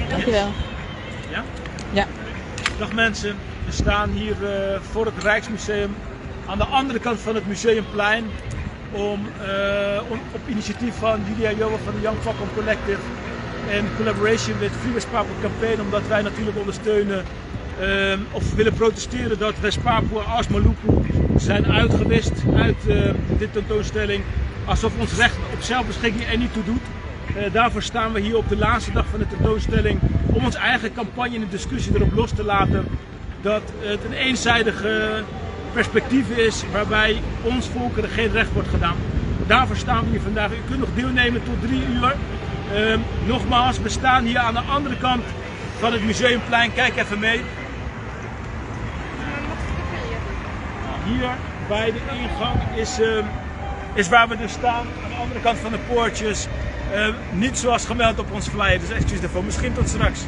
Dankjewel. Ja? Ja. Dag mensen, we staan hier voor het Rijksmuseum aan de andere kant van het Museumplein om op initiatief van Julia Johan van de Young Falcon Collective en collaboration met Free West Papua Campaign, omdat wij natuurlijk ondersteunen of willen protesteren dat West Papua als Maluku zijn uitgewist uit dit tentoonstelling, alsof ons recht op zelfbeschikking er niet toe doet. Daarvoor staan we hier op de laatste dag van de tentoonstelling om ons eigen campagne en de discussie erop los te laten dat het een eenzijdige perspectief is waarbij ons volkeren geen recht wordt gedaan. Daarvoor staan we hier vandaag. U kunt nog deelnemen tot 3 uur. Nogmaals, we staan hier aan de andere kant van het Museumplein. Kijk even mee. Hier bij de ingang is waar we dus staan. Aan de andere kant van de poortjes. Niet zoals gemeld op ons flyer, dus excuus daarvoor. Misschien tot straks.